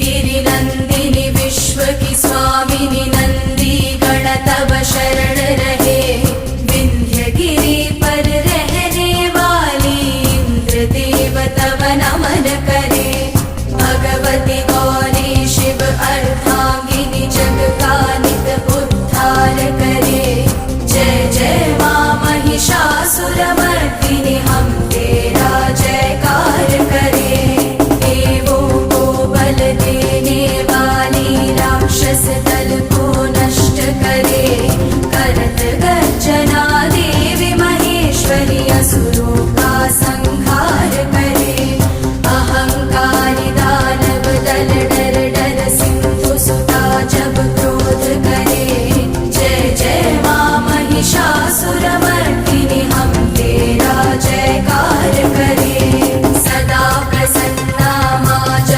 गिरिनंदिनी विश्व की स्वामिनी नंदी गण तब शरण रहे। विंध्यगिरि पर रहने वाली इंद्र देव तब नमन करे। भगवती गौरी शिव अर्धांगिनी जग का नित उद्धार करे। जय जय मां महिषासुरमर्दिनी हम तेरा जयकार करें। देवों को बल देने वाली राक्षस दल को नष्ट करे। करत गर्जना देवी महेश्वरी असुरों का संहार करे। अहंकारी दानव दल